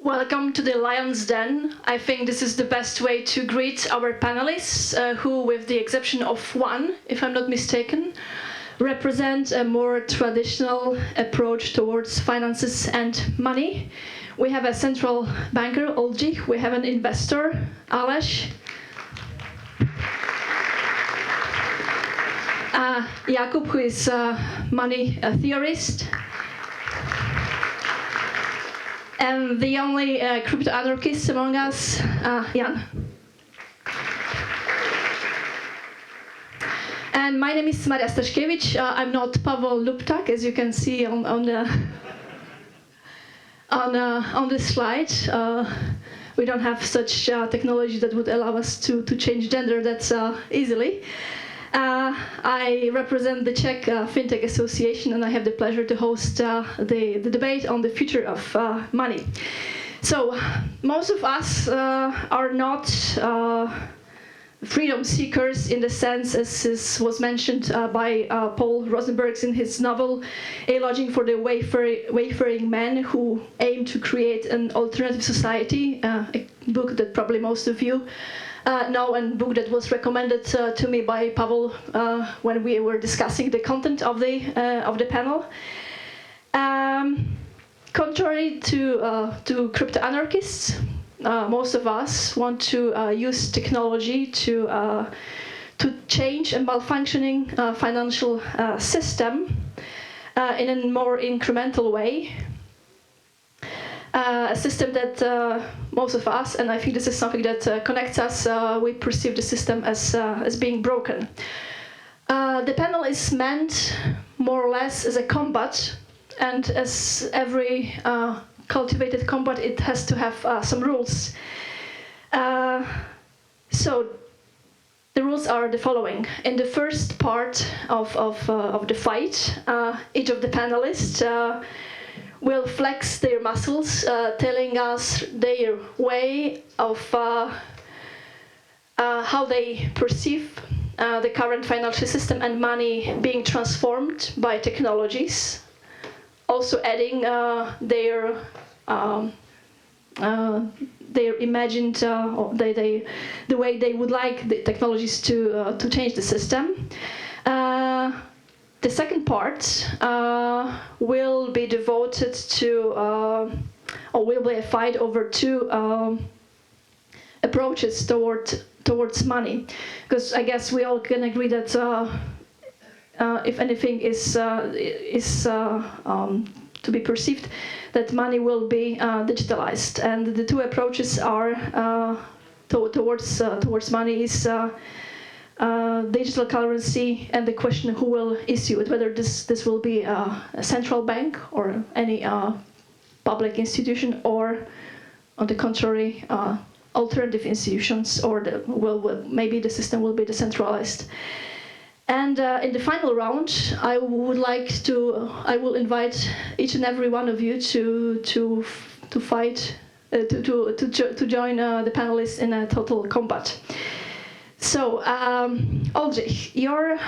Welcome to the Lion's Den. I think this is the best way to greet our panelists, who, with the exception of one, if I'm not mistaken, represent a more traditional approach towards finances and money. We have a central banker, Oldřich. We have an investor, Aleš. Jakub, who is a money theorist. And the only cryptoanarchist among us, Jan. And my name is Maria Staszkiewicz. I'm not Pavel Luptak, as you can see on the slide. We don't have such technology that would allow us to change gender that easily. I represent the Czech Fintech Association, and I have the pleasure to host the debate on the future of money. So, most of us are not freedom seekers in the sense as was mentioned by Paul Rosenberg in his novel A Lodging for the Wayfaring Men Who Aim to Create an Alternative Society, a book that probably most of you know, and book that was recommended to me by Pavel when we were discussing the content of the panel. Contrary to crypto-anarchists, most of us want to use technology to change a malfunctioning financial system in a more incremental way. A system that most of us, and I think this is something that connects us, we perceive the system as being broken. The panel is meant more or less as a combat, and as every cultivated combat, it has to have some rules. So the rules are the following. In the first part of the fight, each of the panelists will flex their muscles, telling us their way of how they perceive the current financial system and money being transformed by technologies. Also adding their imagined, the way they would like the technologies to change the system. The second part will be devoted to, or will be a fight over two approaches towards money, because I guess we all can agree that if anything is to be perceived, that money will be digitalized, and the two approaches are towards money is digital currency and the question who will issue it, whether this will be a central bank or any public institution, or on the contrary, alternative institutions, or maybe the system will be decentralized. And in the final round, I will invite each and every one of you to fight, to join the panelists in a total combat. So, Oldřich, your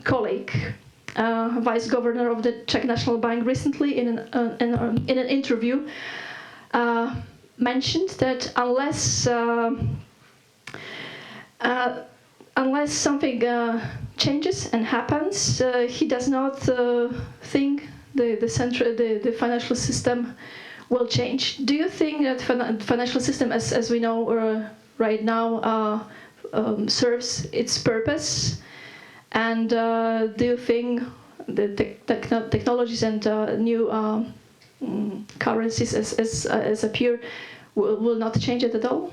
colleague, vice governor of the Czech National Bank, recently in an interview mentioned that unless something changes and happens, he does not think the financial system will change. Do you think that financial system, as we know right now, serves its purpose? And do you think the technologies and new currencies as appear will not change it at all?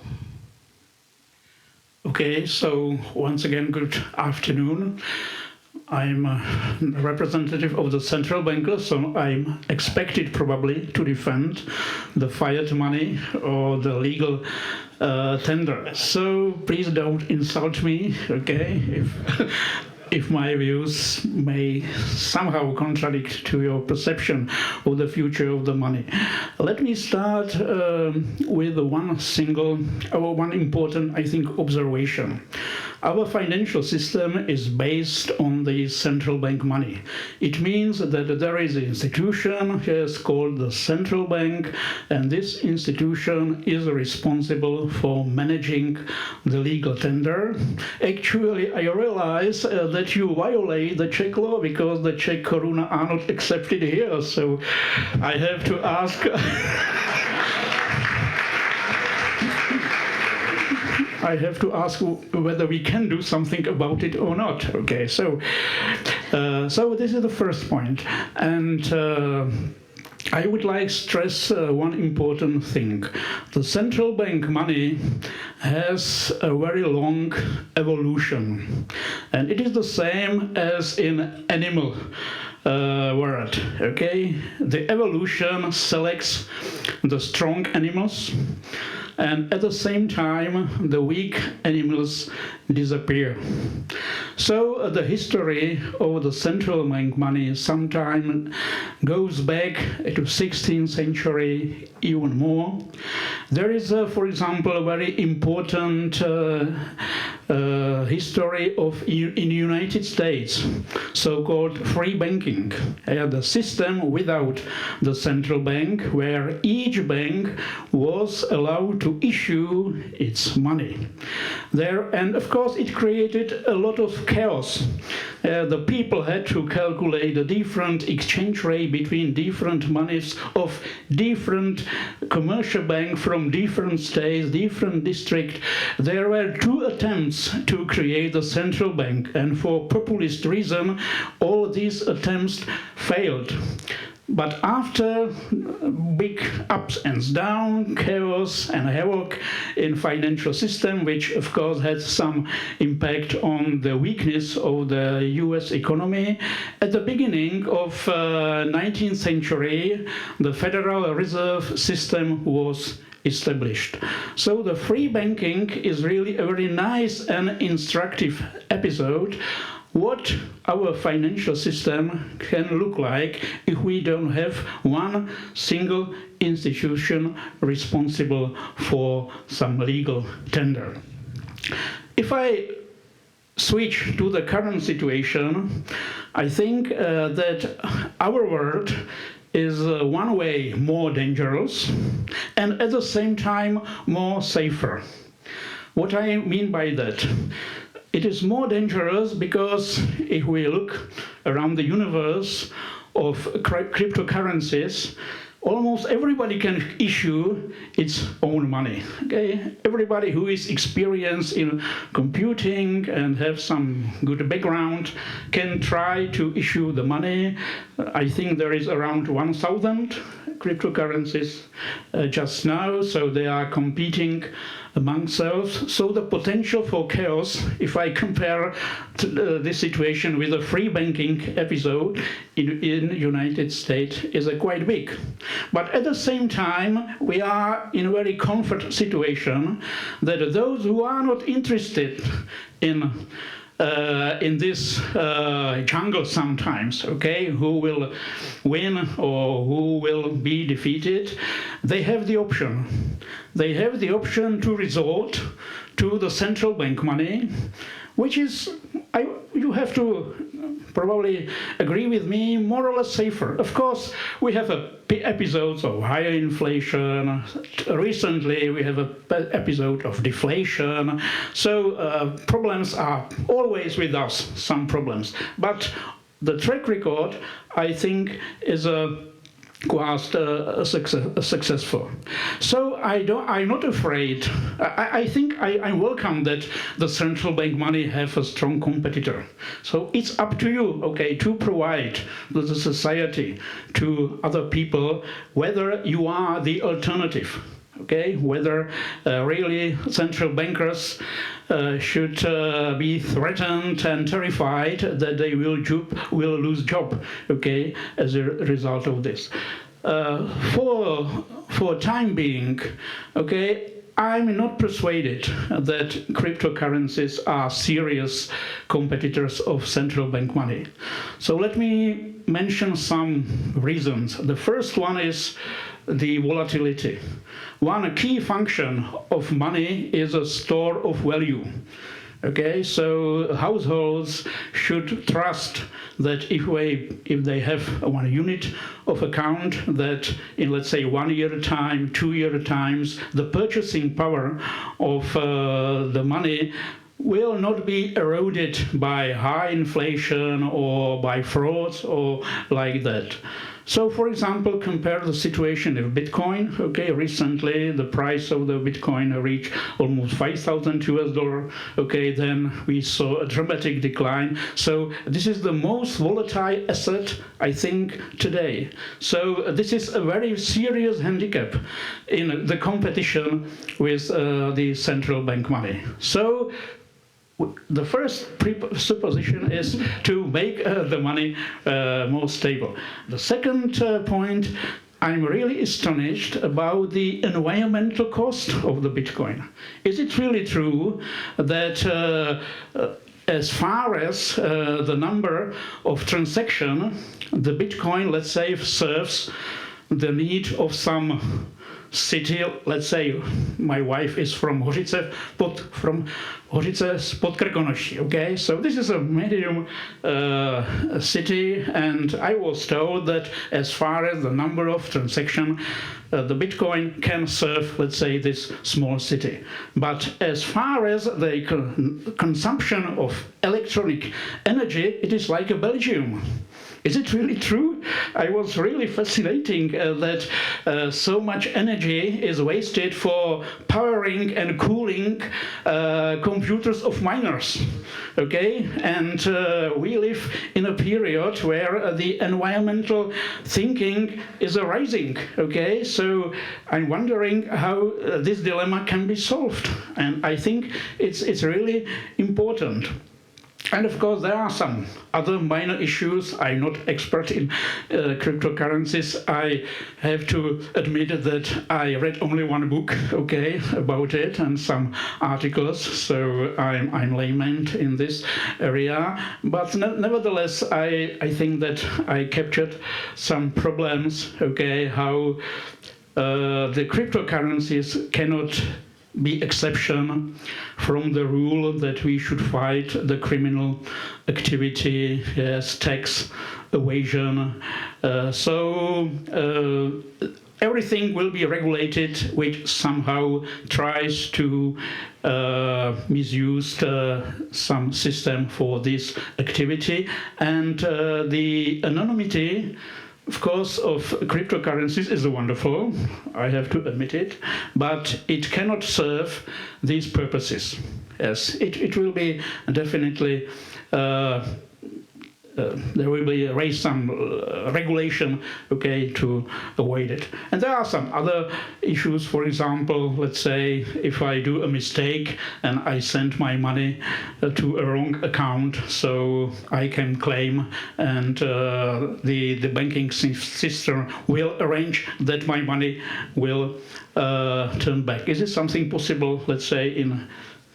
Okay, so once again, good afternoon. I'm a representative of the central banker, so I'm expected probably to defend the fiat money or the legal tender. So please don't insult me, okay, if my views may somehow contradict to your perception of the future of the money. Let me start with one important, I think, observation. our financial system is based on the central bank money. It means that there is an institution called the central bank, and this institution is responsible for managing the legal tender. Actually, I realize that you violate the Czech law because the Czech koruna are not accepted here, so I have to ask. I have to ask whether we can do something about it or not. Okay, so this is the first point, and I would like to stress one important thing. The central bank money has a very long evolution, and it is the same as in animal world. Okay, the evolution selects the strong animals, and at the same time the weak animals disappear. So the history of the central bank money sometimes goes back to 16th century, even more. There is, for example, a very important history in the United States, so-called free banking, the system without the central bank, where each bank was allowed to issue its money. And of course it created a lot of chaos. The people had to calculate the different exchange rate between different monies of different commercial banks from different states, different districts. There were 2 attempts to create the central bank, and for populist reason, all these attempts failed. But after big ups and downs, chaos and havoc in financial system, which of course had some impact on the weakness of the US economy, at the beginning of 19th century, the Federal Reserve System was established. So the free banking is really a very nice and instructive episode what our financial system can look like if we don't have one single institution responsible for some legal tender. If I switch to the current situation, I think that our world is one way more dangerous and at the same time more safer. What I mean by that? It is more dangerous because if we look around the universe of cryptocurrencies, almost everybody can issue its own money. Okay? Everybody who is experienced in computing and have some good background can try to issue the money. I think there is around 1,000 cryptocurrencies just now, so they are competing among themselves. So the potential for chaos, if I compare this situation with a free banking episode in United States, is quite big. But at the same time, we are in a very comfort situation that those who are not interested in this jungle sometimes, okay, who will win or who will be defeated, they have the option. They have the option to resort to the central bank money, which is, you have to probably agree with me, more or less safer. Of course, we have episodes of higher inflation. Recently, we have an episode of deflation. So problems are always with us, some problems. But the track record, I think, is quite successful. So I'm not afraid. I think I welcome that the central bank money have a strong competitor. So it's up to you, okay, to provide to the society, to other people, whether you are the alternative. Okay, whether really central bankers should be threatened and terrified that they will lose job, okay, as a result of this. For time being, okay, I'm not persuaded that cryptocurrencies are serious competitors of central bank money. So let me mention some reasons. The first one is the volatility. One key function of money is a store of value. Okay, so households should trust that if they have 1 unit of account, that in, let's say, 1 year time, 2 year times, the purchasing power of the money will not be eroded by high inflation or by frauds or like that. So, for example, compare the situation of Bitcoin. Okay, recently the price of the Bitcoin reached almost $5,000. Okay, then we saw a dramatic decline. So this is the most volatile asset, I think, today. So this is a very serious handicap in the competition with the central bank money. So the first supposition is to make the money more stable. The second point, I'm really astonished about the environmental cost of the Bitcoin. Is it really true that as far as the number of transactions, the Bitcoin, let's say, serves the need of some city, let's say my wife is from Hořice pod Krkonoší, okay? So this is a medium city, and I was told that as far as the number of transactions, the Bitcoin can serve, let's say, this small city. But as far as the consumption of electronic energy, it is like a Belgium. Is it really true? I was really fascinating that so much energy is wasted for powering and cooling computers of miners. Okay, and we live in a period where the environmental thinking is arising. Okay, so I'm wondering how this dilemma can be solved, and I think it's really important. And of course, there are some other minor issues. I'm not expert in cryptocurrencies. I have to admit that I read only one book, okay, about it, and some articles. So I'm layman in this area. But nevertheless, I think that I captured some problems, okay, how the cryptocurrencies cannot be exception from the rule that we should fight the criminal activity, yes, tax evasion. So everything will be regulated which somehow tries to misuse some system for this activity. And the anonymity, of course, of cryptocurrencies is wonderful, I have to admit it, but it cannot serve these purposes. Yes, it will be definitely, there will be raised some regulation, okay, to avoid it. And there are some other issues. For example, let's say if I do a mistake and I send my money to a wrong account, so I can claim, and the banking system will arrange that my money will turn back. Is it something possible, let's say, in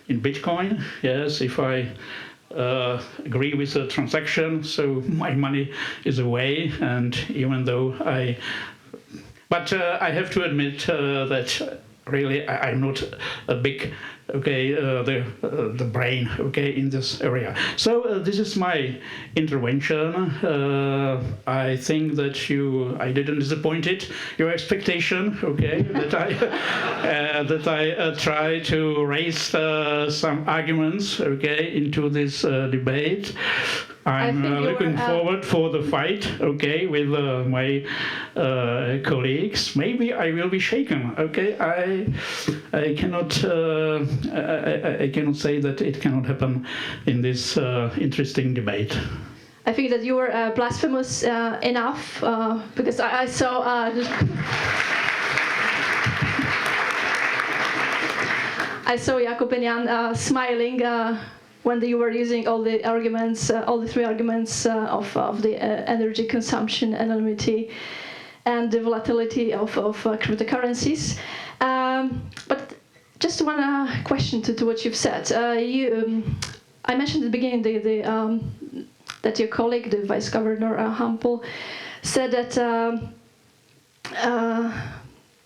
Bitcoin? Yes, if I agree with the transaction, so my money is away, and even though but I have to admit that really I'm not a big, okay, the brain, okay, in this area. So this is my intervention. I think that I didn't disappoint your expectation, okay, that I try to raise some arguments, okay, into this debate. I'm looking forward for the fight, okay, with my colleagues. Maybe I will be shaken, okay. I cannot say that it cannot happen in this interesting debate. I think that you were blasphemous enough because I saw. I saw Jakub and Jan smiling when you were using all the arguments, all the three arguments of the energy consumption, anonymity, and the volatility of cryptocurrencies. But just one question to what you've said. I mentioned at the beginning that your colleague, the Vice Governor Hampel, said that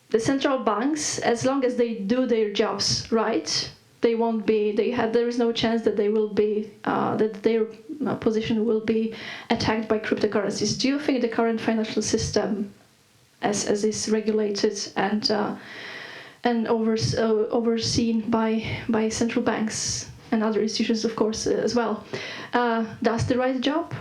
the central banks, as long as they do their jobs right, they won't be. There is no chance that they will be that their position will be attacked by cryptocurrencies. Do you think the current financial system, as is regulated and overseen by central banks and other institutions, of course, as well, does the right job?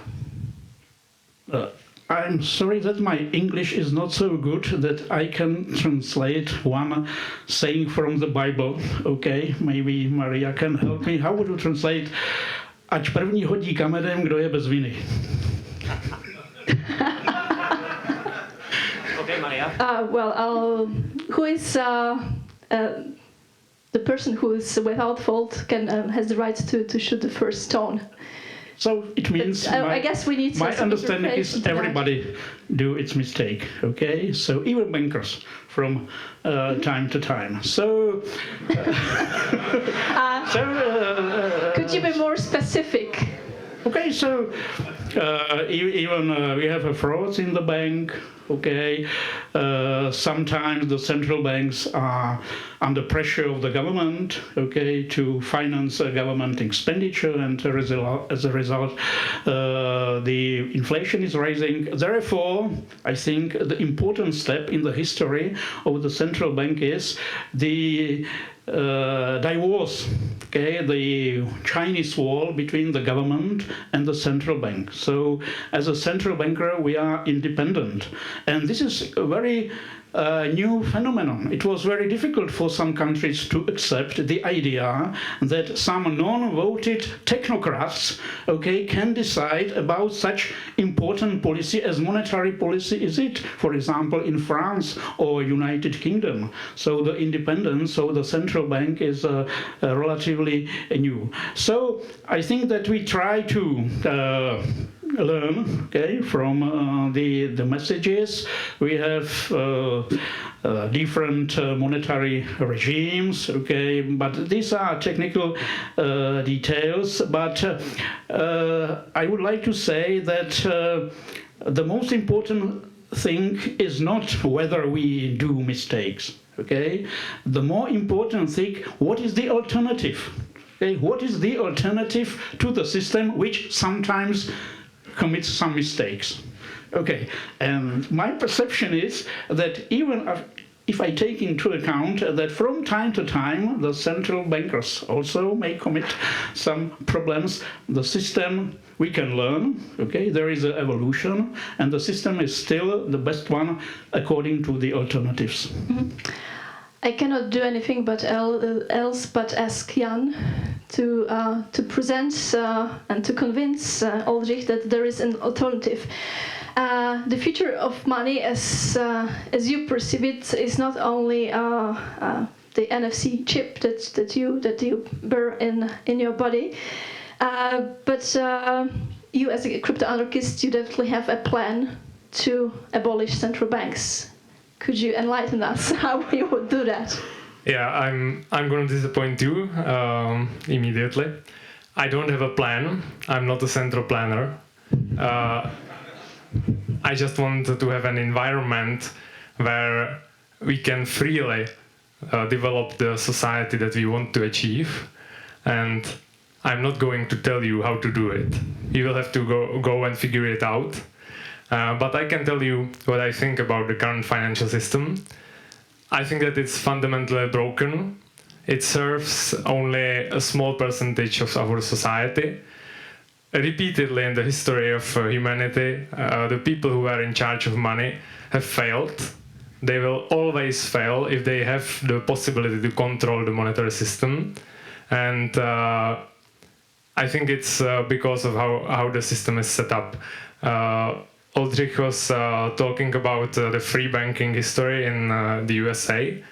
I'm sorry that my English is not so good that I can translate one saying from the Bible. Okay, maybe Maria can help me. How would you translate? Ať první hodí kamenem, kdo je bez viny. Okay, Maria. Who is the person who is without fault has the right to shoot the first stone? So it means I guess we need my understanding is everybody do its mistake, okay? So even bankers from time to time. So, could you be more specific? Okay, so even we have frauds in the bank. Okay, sometimes the central banks are under pressure of the government, okay, to finance government expenditure, and as a result, the inflation is rising. Therefore, I think the important step in the history of the central bank is the divorce, okay, the Chinese wall between the government and the central bank. So as a central banker, we are independent. And this is a very new phenomenon. It was very difficult for some countries to accept the idea that some non-voted technocrats, okay, can decide about such important policy as monetary policy is it, for example, in France or United Kingdom. So the independence of the central bank is relatively new. So I think that we try to learn, okay, from the messages. We have different monetary regimes, okay, but these are technical details. But I would like to say that the most important thing is not whether we do mistakes, okay? The more important thing, what is the alternative? Okay, what is the alternative to the system which sometimes commits some mistakes? Okay, and my perception is that even if I take into account that from time to time the central bankers also may commit some problems, the system we can learn, okay, there is an evolution, and the system is still the best one according to the alternatives. Mm-hmm. I cannot do anything else but ask Jan to present and to convince Oldřich that there is an alternative. The future of money, as you perceive it, is not only the NFC chip that you bear in your body, but you, as a crypto-anarchist, you definitely have a plan to abolish central banks. Could you enlighten us how you would do that? Yeah, I'm going to disappoint you immediately. I don't have a plan. I'm not a central planner. I just want to have an environment where we can freely develop the society that we want to achieve. And I'm not going to tell you how to do it. You will have to go and figure it out. But I can tell you what I think about the current financial system. I think that it's fundamentally broken. It serves only a small percentage of our society. Repeatedly in the history of humanity, the people who are in charge of money have failed. They will always fail if they have the possibility to control the monetary system. And I think it's because of how the system is set up. Oldřich was talking about the free banking history in the USA.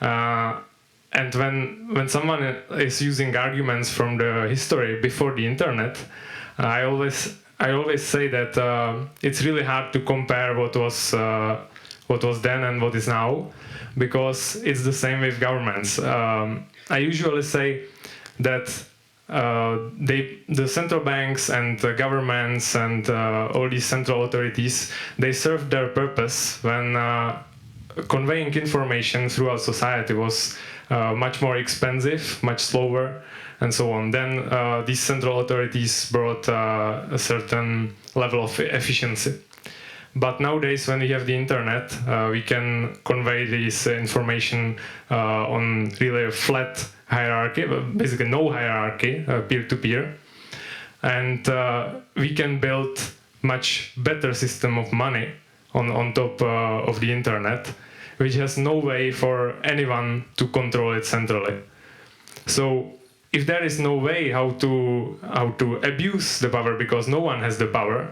And when someone is using arguments from the history before the internet, I always say that it's really hard to compare what was then and what is now, because it's the same with governments. I usually say that the central banks and the governments and all these central authorities, they served their purpose when conveying information throughout society was much more expensive, much slower, and so on. Then these central authorities brought a certain level of efficiency. But nowadays, when we have the internet, we can convey this information on really a flat hierarchy, basically no hierarchy, peer-to-peer. And we can build much better system of money on top of the internet, which has no way for anyone to control it centrally. So if there is no way how to abuse the power because no one has the power,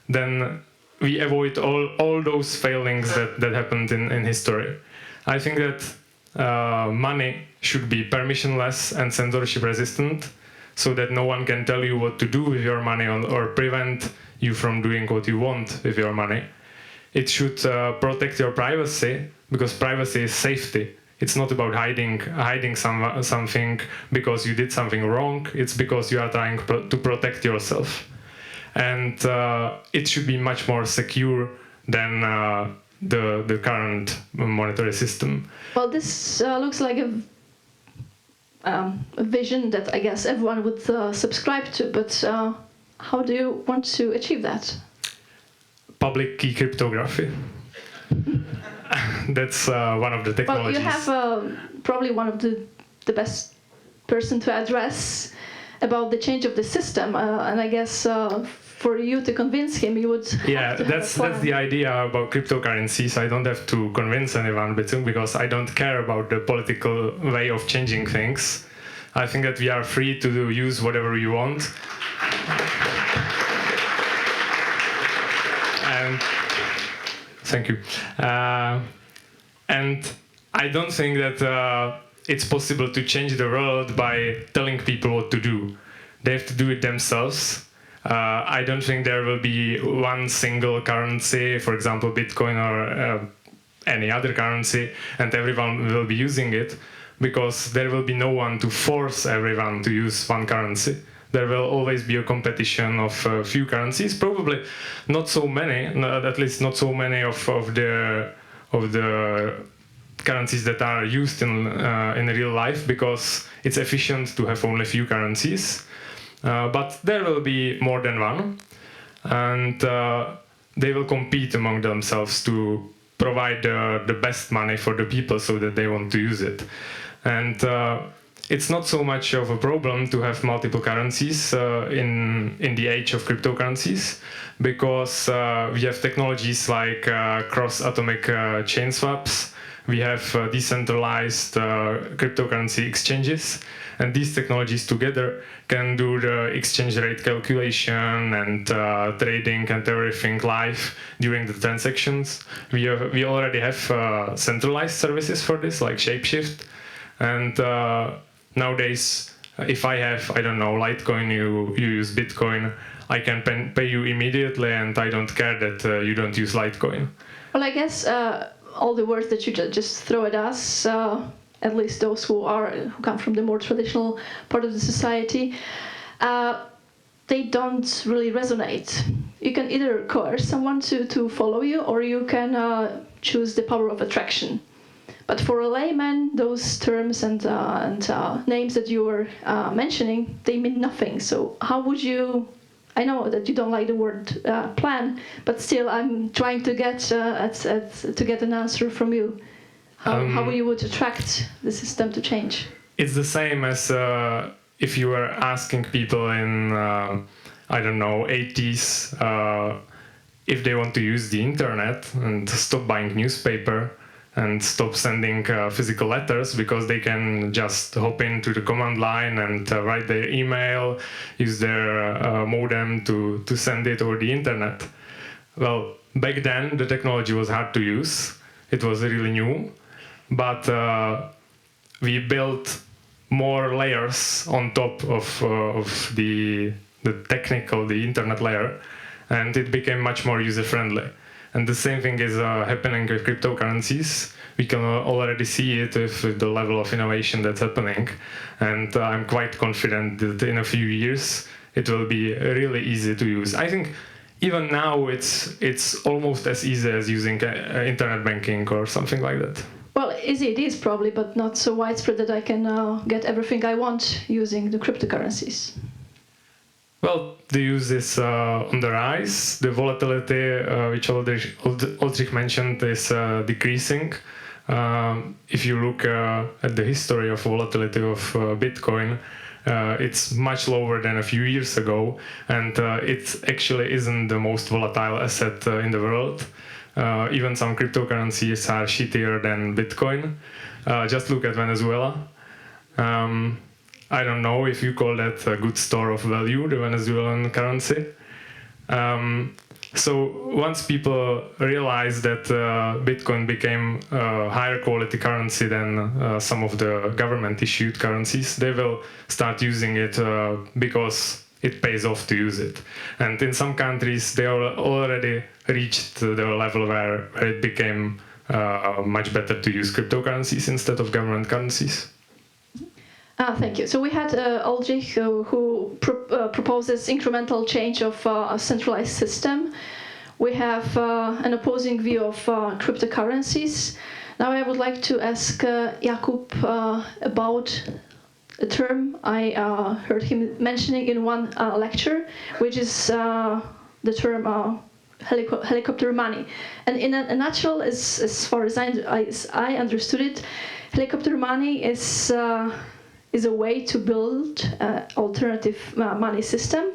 then we avoid all those failings that happened in history. I think that money should be permissionless and censorship resistant, so that no one can tell you what to do with your money or prevent you from doing what you want with your money. It should protect your privacy, because privacy is safety. It's not about hiding something because you did something wrong. It's because you are trying to protect yourself. And it should be much more secure than the current monetary system. Well, this looks like a vision that I guess everyone would subscribe to, but how do you want to achieve that? Public key cryptography. That's one of the technologies. Well, you have probably one of the best person to address about the change of the system, and I guess for you to convince him, you would. Yeah, that's the idea about cryptocurrencies. I don't have to convince anyone, because I don't care about the political way of changing things. I think that we are free to use whatever we want. And thank you. And I don't think that it's possible to change the world by telling people what to do. They have to do it themselves. I don't think there will be one single currency, for example, Bitcoin or any other currency, and everyone will be using it, because there will be no one to force everyone to use one currency. There will always be a competition of a few currencies, probably not so many, at least not so many of the currencies that are used in real life, because it's efficient to have only few currencies. But there will be more than one, and they will compete among themselves to provide the best money for the people so that they want to use it. And it's not so much of a problem to have multiple currencies in the age of cryptocurrencies, because we have technologies like cross-atomic chain swaps. We have decentralized cryptocurrency exchanges, and these technologies together can do the exchange rate calculation and trading and everything live during the transactions. We already have centralized services for this, like Shapeshift. And nowadays, if I have, I don't know, Litecoin, you use Bitcoin, I can pay you immediately, and I don't care that you don't use Litecoin. Well, I guess all the words that you just throw at us, at least those who come from the more traditional part of the society, they don't really resonate. You can either coerce someone to follow you, or you can choose the power of attraction. But for a layman, those terms and names that you were mentioning, they mean nothing. So how would you? I know that you don't like the word plan, but still, I'm trying to get to get an answer from you. How you would attract the system to change? It's the same as if you were asking people in I don't know 80s if they want to use the internet and stop buying newspaper and stop sending physical letters, because they can just hop into the command line and write their email, use their modem to send it over the internet. Well, back then the technology was hard to use. It was really new, but we built more layers on top of the internet layer, and it became much more user-friendly. And the same thing is happening with cryptocurrencies. We can already see it with the level of innovation that's happening. And I'm quite confident that in a few years, it will be really easy to use. I think even now it's almost as easy as using internet banking or something like that. Well, easy it is probably, but not so widespread that I can get everything I want using the cryptocurrencies. Well, the use is on the rise. The volatility, which Oldřich mentioned, is decreasing. If you look at the history of volatility of Bitcoin, it's much lower than a few years ago, and it actually isn't the most volatile asset in the world. Even some cryptocurrencies are shittier than Bitcoin. Just look at Venezuela. I don't know if you call that a good store of value, the Venezuelan currency. So once people realize that Bitcoin became a higher quality currency than some of the government-issued currencies, they will start using it because it pays off to use it. And in some countries, they already reached the level where it became much better to use cryptocurrencies instead of government currencies. Thank you. So we had Oldřich who proposes incremental change of a centralized system. We have an opposing view of cryptocurrencies. Now I would like to ask Jakub about a term I heard him mentioning in one lecture, which is the term helicopter money. And in a nutshell, as far as I understood it, helicopter money is a way to build an alternative money system.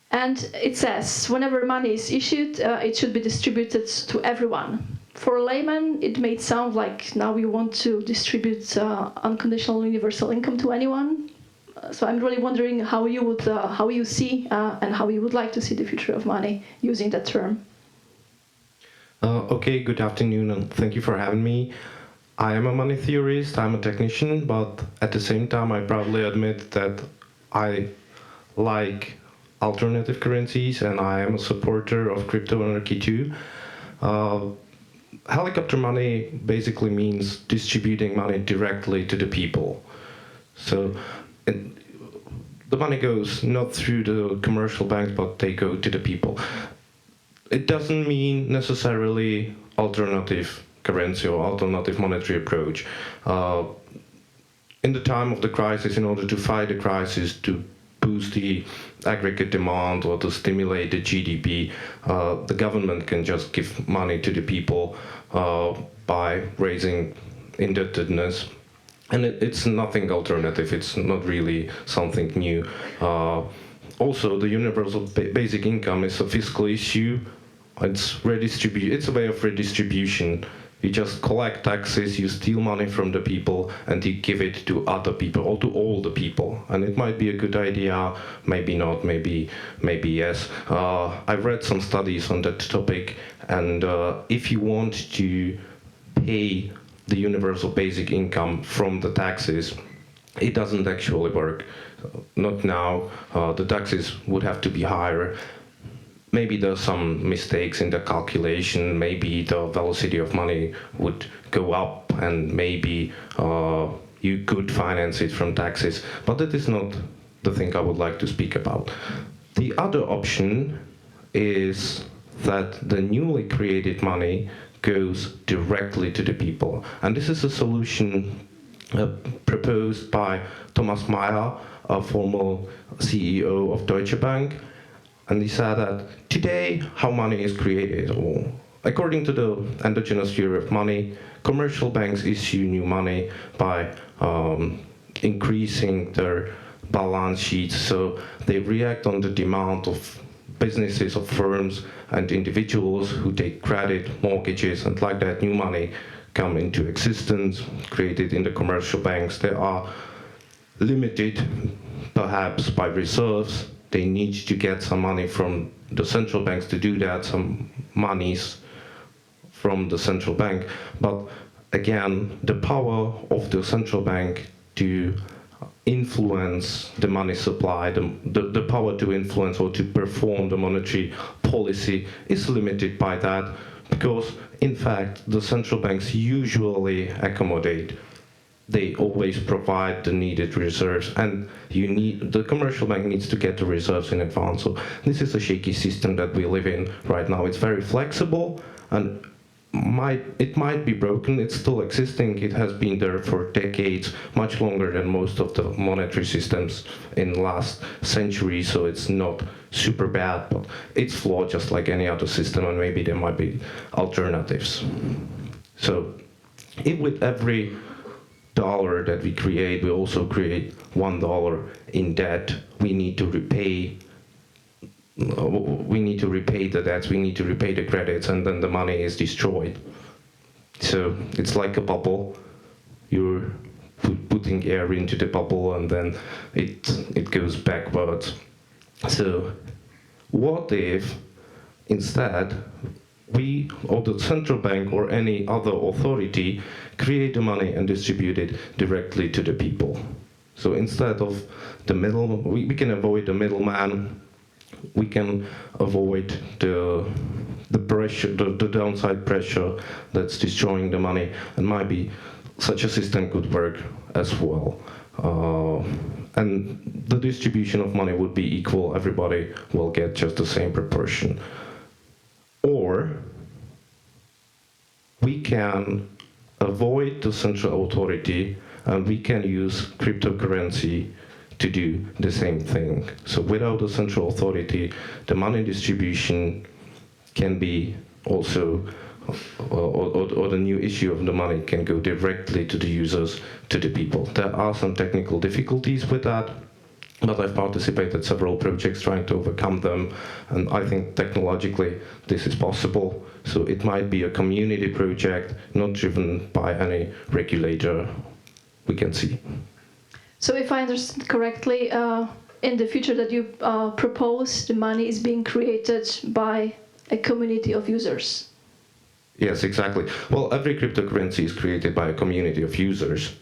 And it says whenever money is issued, it should be distributed to everyone. For a layman, it may sound like now we want to distribute unconditional universal income to anyone. So I'm really wondering how you see and how you would like to see the future of money using that term. Okay, good afternoon, and thank you for having me. I am a money theorist, I'm a technician, but at the same time I proudly admit that I like alternative currencies and I am a supporter of crypto anarchy too. Helicopter money basically means distributing money directly to the people. So the money goes not through the commercial banks, but they go to the people. It doesn't mean necessarily alternative currency or alternative monetary approach. In the time of the crisis, in order to fight the crisis, to boost the aggregate demand or to stimulate the GDP, the government can just give money to the people by raising indebtedness. And it's nothing alternative, it's not really something new. Also, the universal basic income is a fiscal issue. It's a way of redistribution. You just collect taxes, you steal money from the people, and you give it to other people, or to all the people. And it might be a good idea, maybe not, maybe yes. I've read some studies on that topic, and if you want to pay the universal basic income from the taxes, it doesn't actually work. Not now. The taxes would have to be higher. Maybe there's some mistakes in the calculation, maybe the velocity of money would go up, and maybe you could finance it from taxes, but that is not the thing I would like to speak about. The other option is that the newly created money goes directly to the people. And this is a solution proposed by Thomas Michl, a former CEO of Deutsche Bank. And he said that today, how money is created, or according to the endogenous theory of money, commercial banks issue new money by increasing their balance sheets. So they react on the demand of businesses, of firms, and individuals who take credit, mortgages, and like that, new money come into existence, created in the commercial banks. They are limited, perhaps, by reserves. They need to get some money from the central banks to do that, some monies from the central bank. But again, the power of the central bank to influence the money supply, the power to influence or to perform the monetary policy is limited by that, because in fact the central banks usually accommodate. They always provide the needed reserves, and the commercial bank needs to get the reserves in advance. So this is a shaky system that we live in right now. It's very flexible, and it might be broken. It's still existing. It has been there for decades, much longer than most of the monetary systems in the last century, so it's not super bad, but it's flawed just like any other system, and maybe there might be alternatives. So if with every dollar that we create, we also create $1 in debt, we need to repay the debts, we need to repay the credits, and then the money is destroyed. So it's like a bubble. You're putting air into the bubble, and then it goes backwards. So what if instead we, or the central bank or any other authority, create the money and distribute it directly to the people? So instead of the middle, we can avoid the middleman. We can avoid the pressure, the downside pressure that's destroying the money, and maybe such a system could work as well. And the distribution of money would be equal. Everybody will get just the same proportion. Or we can avoid the central authority, and we can use cryptocurrency to do the same thing. So without the central authority, the money distribution can be also, or the new issue of the money can go directly to the users, to the people. There are some technical difficulties with that, but I've participated several projects trying to overcome them, and I think technologically this is possible. So it might be a community project, not driven by any regulator we can see. So if I understand correctly, in the future that you propose, the money is being created by a community of users. Yes, exactly. Well, every cryptocurrency is created by a community of users.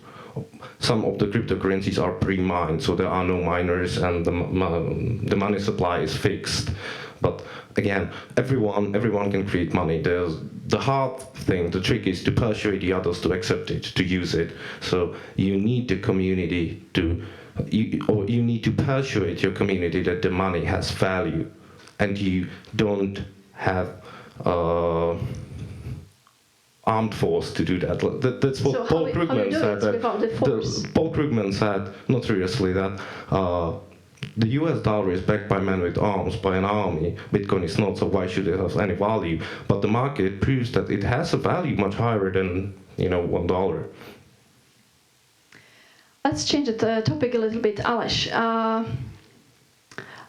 Some of the cryptocurrencies are pre-mined, so there are no miners, and the money supply is fixed. But again, everyone can create money. The hard thing, the trick is to persuade the others to accept it, to use it. So you need the community you need to persuade your community that the money has value, and you don't have armed force to do that. That's what So Paul Krugman said. Paul Krugman said notoriously that the US dollar is backed by men with arms, by an army. Bitcoin is not, so why should it have any value? But the market proves that it has a value much higher than, $1. Let's change the topic a little bit, Aleš.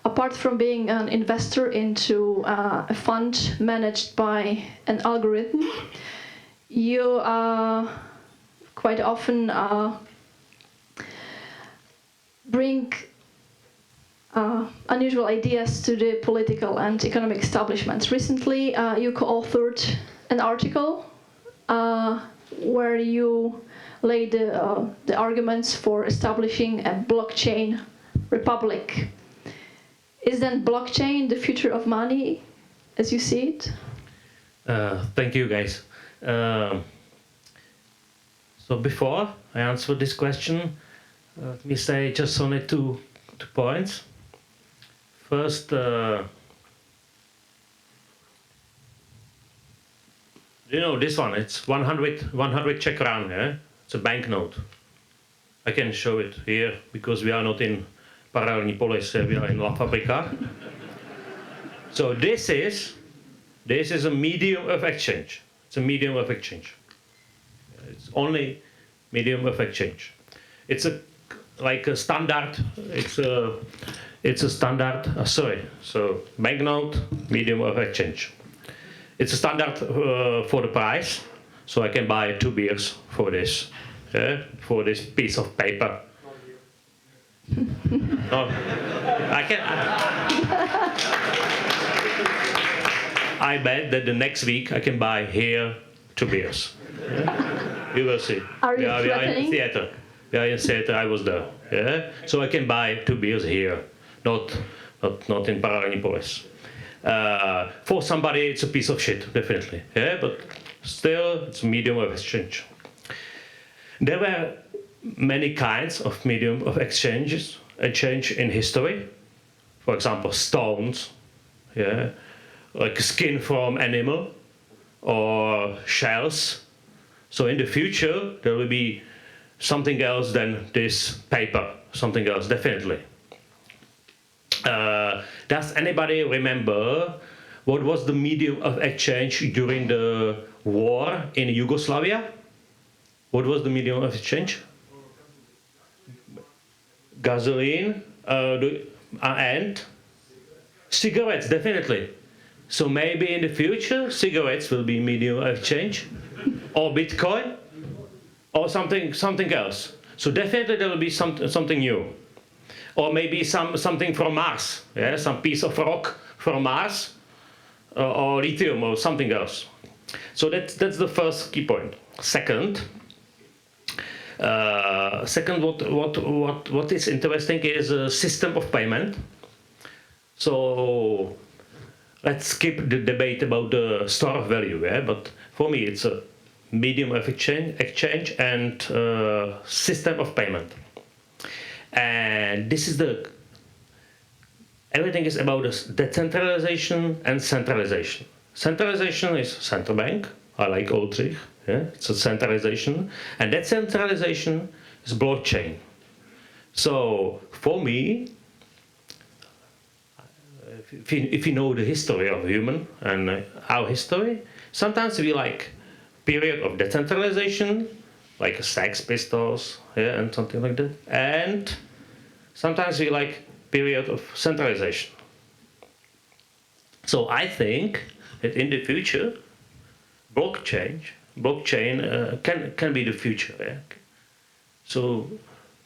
Apart from being an investor into a fund managed by an algorithm, you quite often bring unusual ideas to the political and economic establishments. Recently, you co-authored an article where you laid the arguments for establishing a blockchain republic. Is then blockchain the future of money, as you see it? Thank you, guys. So before I answer this question, let me say just only two points. First, this one, it's 100 Czech crown, yeah? It's a banknote. I can show it here because we are not in Paralelní Polis, we are in La Fabrica. So this is a medium of exchange. It's a medium of exchange. It's only medium of exchange. It's like a standard. It's a standard. So banknote, medium of exchange. It's a standard for the price. So I can buy 2 beers for this piece of paper. No, I can. I bet that the next week I can buy here 2 beers. You will see. Are you we are in theater. We are in theater. I was there. Yeah? So I can buy 2 beers here, not in Paralelní Polis. For somebody, it's a piece of shit, definitely. Yeah, but still, it's a medium of exchange. There were many kinds of medium of exchange in history. For example, stones, yeah, like skin from animal, or shells. So in the future, there will be something else than this paper, something else, definitely. Does anybody remember what was the medium of exchange during the war in Yugoslavia? What was the medium of exchange? Gasoline and cigarettes, definitely. So maybe in the future, cigarettes will be medium of exchange, or Bitcoin, or something else. So definitely there will be something new, or maybe something from Mars, yeah, some piece of rock from Mars, or lithium, or something else. So that's the first key point. Second, what is interesting is a system of payment. So let's skip the debate about the store of value, yeah? But for me it's a medium of exchange and system of payment. And this is everything is about decentralization and centralization. Centralization is central bank, I like Oldřich, yeah? It's a centralization, and decentralization is blockchain. So for me, if you know the history of human and our history, sometimes we like period of decentralization, like Sex Pistols, yeah, and something like that, and sometimes we like period of centralization. So I think that in the future, blockchain can be the future. Yeah? So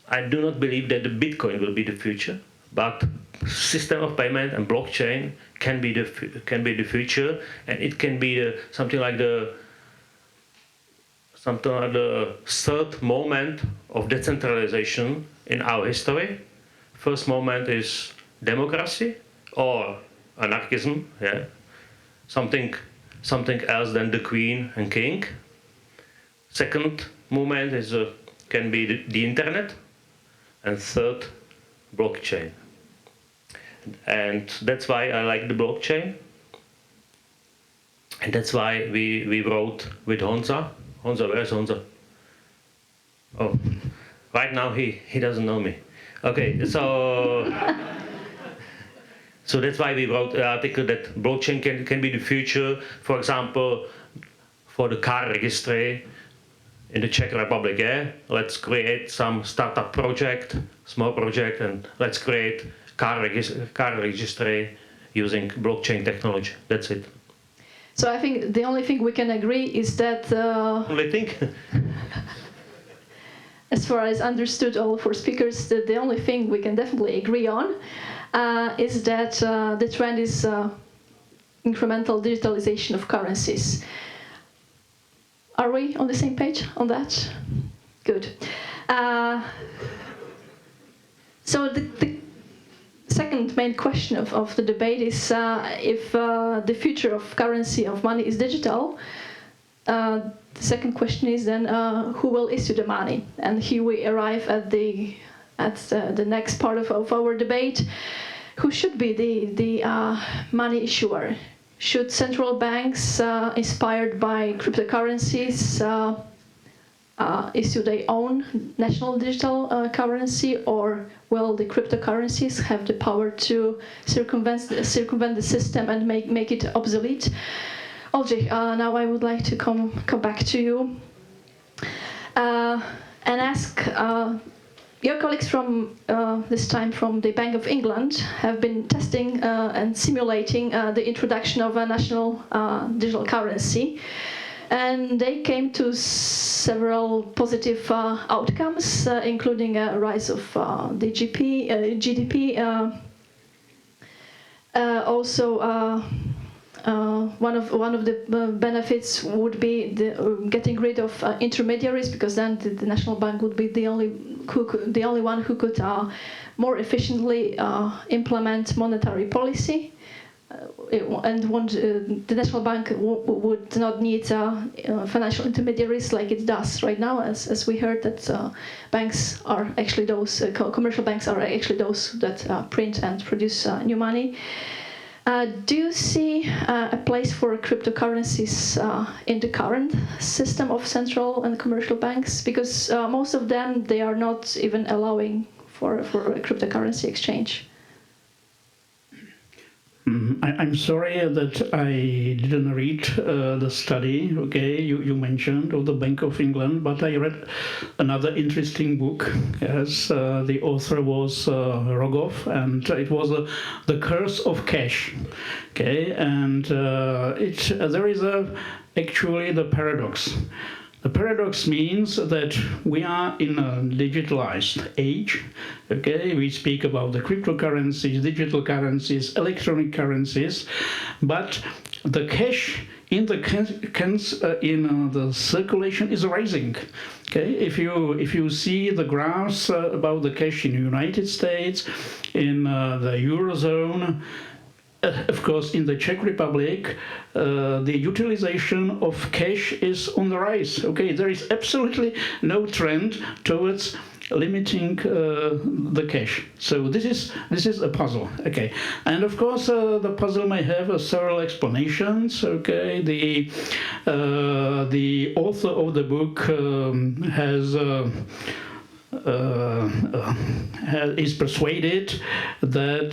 I do not believe that the Bitcoin will be the future, but system of payment and blockchain can be the future, and it can be something like the third moment of decentralization in our history. First moment is democracy or anarchism, yeah, something else than the queen and king. Second moment is can be the internet, and third, blockchain. And that's why I like the blockchain, and that's why we wrote with Honza. Honza, where's Honza? Oh, right now he doesn't know me. Okay, so so that's why we wrote the article that blockchain can be the future. For example, for the car registry in the Czech Republic, yeah? Let's create some startup project, small project, and let's create car registry using blockchain technology. That's it. So I think the only thing we can agree is that Only thing? as far as understood all four speakers, the only thing we can definitely agree on is that the trend is incremental digitalization of currencies. Are we on the same page on that? Good. So the second main question of the debate is if the future of currency, of money, is digital. The second question is then who will issue the money? And here we arrive at the next part of our debate. Who should be the money issuer? Should central banks, inspired by cryptocurrencies, issue their own national digital currency, or will the cryptocurrencies have the power to circumvent the system and make it obsolete? Oldřich, now I would like to come back to you and ask your colleagues from this time from the Bank of England have been testing and simulating the introduction of a national digital currency, and they came to several positive outcomes, including a rise of the GDP. Also, one of the benefits would be getting rid of intermediaries, because then the national bank would be the only one who could more efficiently implement monetary policy, the national bank would not need financial intermediaries like it does right now, as we heard that banks are actually those commercial banks are actually those that print and produce new money. Do you see a place for cryptocurrencies in the current system of central and commercial banks? Because most of them, they are not even allowing for a cryptocurrency exchange. I'm sorry that I didn't read the study, okay, you mentioned, of the Bank of England, but I read another interesting book. Yes, the author was Rogov, and it was The Curse of Cash. Okay, and there is actually the paradox. The paradox means that we are in a digitalized age. Okay, we speak about the cryptocurrencies, digital currencies, electronic currencies, but the cash in the the circulation is rising. Okay, if you see the graphs about the cash in the United States, in the Eurozone. Of course, in the Czech Republic, the utilization of cash is on the rise. Okay, there is absolutely no trend towards limiting the cash. So this is a puzzle. Okay, and of course the puzzle may have several explanations. Okay, the author of the book is persuaded that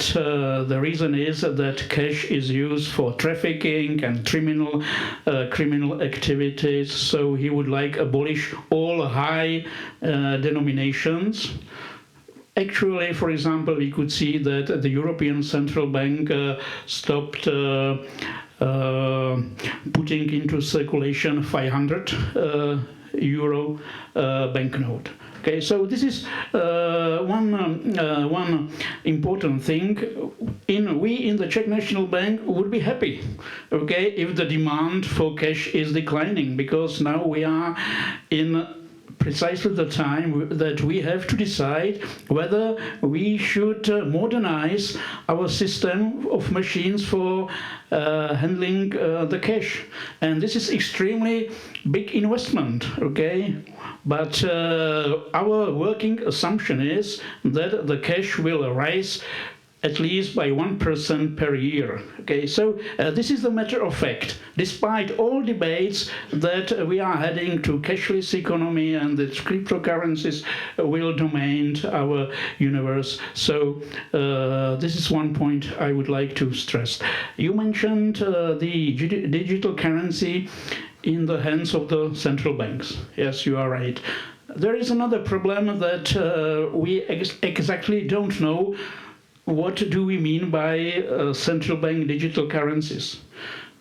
the reason is that cash is used for trafficking and criminal activities. So he would like abolish all high denominations. Actually, for example, we could see that the European Central Bank stopped putting into circulation 500 euro banknote. Okay, so this is one important thing. We in the Czech National Bank would be happy, okay, if the demand for cash is declining, because now we are in precisely the time that we have to decide whether we should modernize our system of machines for handling the cash. And this is extremely big investment, okay? But our working assumption is that the cash will rise at least by 1% per year. Okay, so this is the matter of fact. Despite all debates that we are heading to cashless economy and that cryptocurrencies will domain our universe. So this is one point I would like to stress. You mentioned the digital currency in the hands of the central banks. Yes, you are right. There is another problem that we exactly don't know. What do we mean by central bank digital currencies?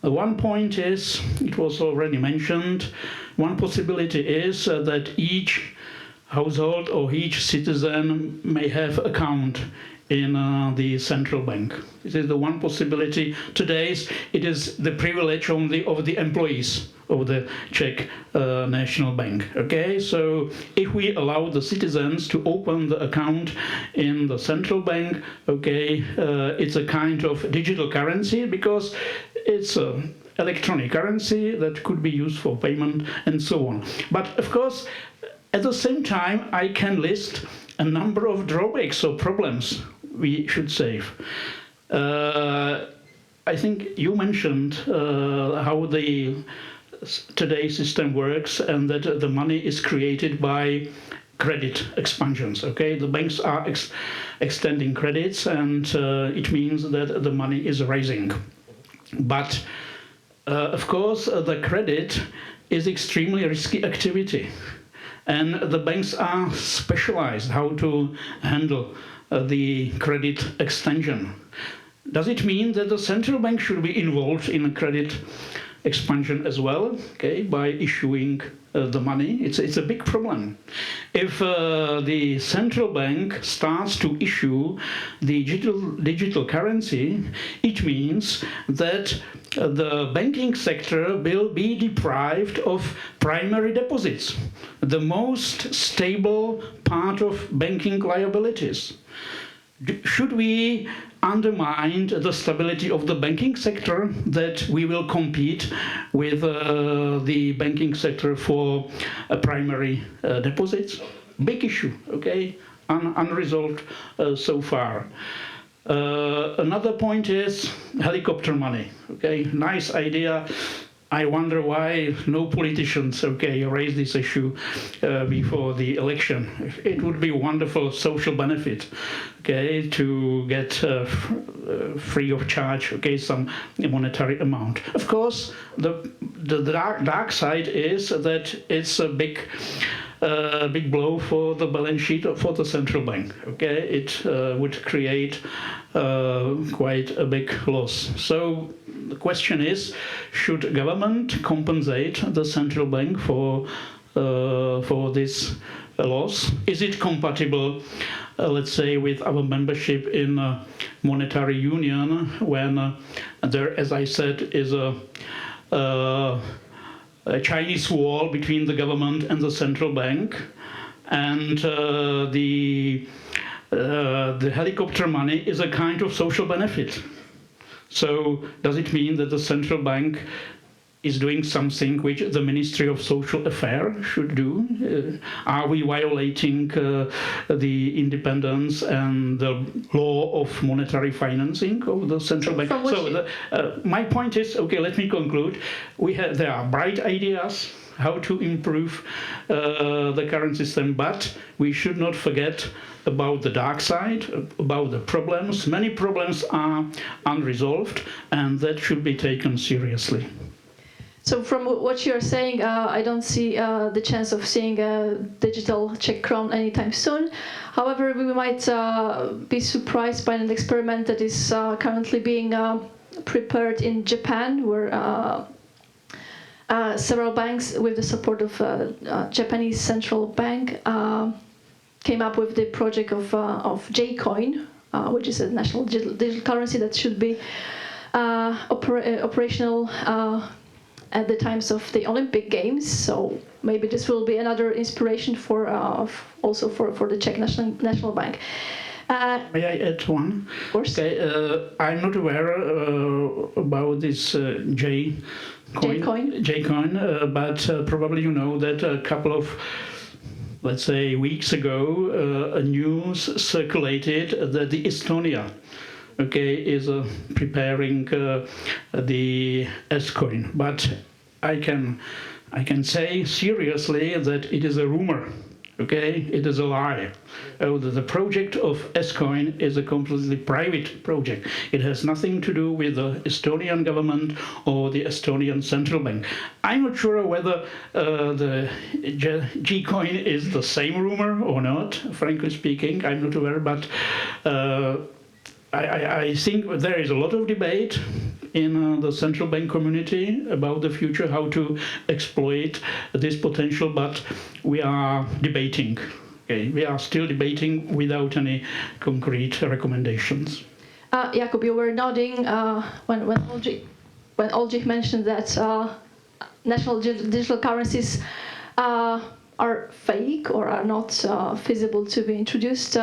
One point is, it was already mentioned, one possibility is that each household or each citizen may have account in the central bank. This is the one possibility. Today, it is the privilege only of the employees of the Czech National Bank. Okay, so if we allow the citizens to open the account in the central bank, okay, it's a kind of digital currency because it's an electronic currency that could be used for payment and so on. But of course, at the same time, I can list a number of drawbacks or problems we should save. I think you mentioned how the today's system works and that the money is created by credit expansions. Okay, the banks are extending credits and it means that the money is rising. But of course, the credit is extremely risky activity. And the banks are specialized how to handle the credit extension. Does it mean that the central bank should be involved in credit expansion as well, okay, by issuing the money? It's a big problem. If the central bank starts to issue the digital currency, it means that the banking sector will be deprived of primary deposits, the most stable part of banking liabilities. Should we undermine the stability of the banking sector that we will compete with the banking sector for primary deposits? Big issue, okay, unresolved so far. Another point is helicopter money. Okay, nice idea. I wonder why no politicians, raise this issue before the election. It would be a wonderful social benefit, to get free of charge, some monetary amount. Of course, the dark side is that it's a big blow for the balance sheet for the central bank. It would create quite a big loss. So the question is, should government compensate the central bank for this loss? Is it compatible, let's say, with our membership in monetary union when there, as I said, is a Chinese wall between the government and the central bank, and the helicopter money is a kind of social benefit. So does it mean that the central bank is doing something which the Ministry of Social Affairs should do? Are we violating the independence and the law of monetary financing of the central bank? So my point is, let me conclude. There are bright ideas how to improve the current system, but we should not forget about the dark side, about the problems. Many problems are unresolved, and that should be taken seriously. So from what you're saying, I don't see the chance of seeing a digital Czech crown anytime soon. However, we might be surprised by an experiment that is currently being prepared in Japan, where several banks, with the support of Japanese central bank, came up with the project of J-Coin, which is a national digital currency that should be operational at the times of the Olympic Games. So maybe this will be another inspiration for also for the Czech National Bank. May I add one? Of course. I'm not aware about this J-Coin, but probably you know that a couple of, let's say, weeks ago, a news circulated that the Estonia is preparing the S-Coin, but I can say seriously that it is a rumor. It is a lie. The project of S-Coin is a completely private project. It has nothing to do with the Estonian government or the Estonian central bank. I'm not sure whether the G-Coin is the same rumor or not, frankly speaking. I'm not aware, but I think there is a lot of debate in the central bank community about the future, how to exploit this potential, but we are debating. We are still debating without any concrete recommendations. Jakub, you were nodding when Oldřich mentioned that national digital currencies are fake or are not feasible to be introduced.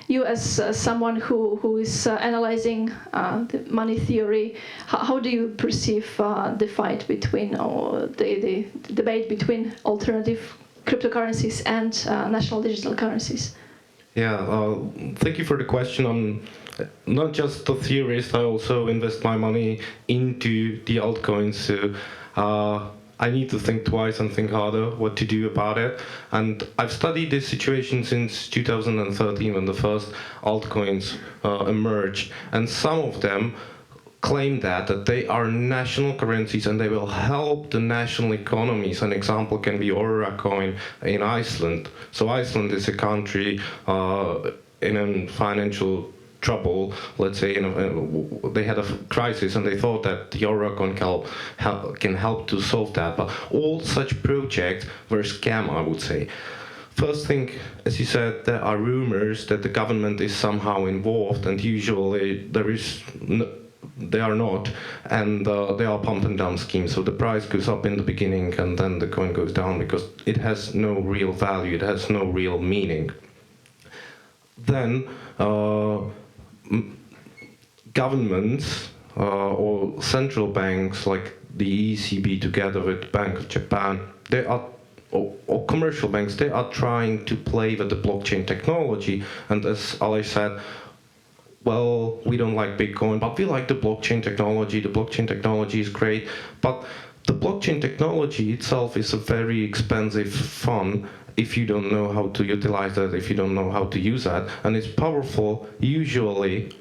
You, as someone who is analyzing the money theory, how do you perceive the fight between, or the debate between alternative cryptocurrencies and national digital currencies? Yeah, thank you for the question. I'm not just a theorist, I also invest my money into the altcoins. So I need to think twice and think harder what to do about it. And I've studied this situation since 2013 when the first altcoins emerged. And some of them claim that they are national currencies and they will help the national economies. An example can be Aurora coin in Iceland. So Iceland is a country in a financial trouble, let's say, they had a crisis and they thought that the Aurora coin can help to solve that. But all such projects were a scam, I would say. First thing, as you said, there are rumors that the government is somehow involved, and usually they are not, and they are pump and dump schemes. So the price goes up in the beginning and then the coin goes down because it has no real value, it has no real meaning. Then governments or central banks like the ECB together with Bank of Japan, they are, or commercial banks, they are trying to play with the blockchain technology. And as Aleš said, well, we don't like Bitcoin, but we like the blockchain technology. The blockchain technology is great, but the blockchain technology itself is a very expensive fund if you don't know how to utilize that, if you don't know how to use that. And it's powerful usually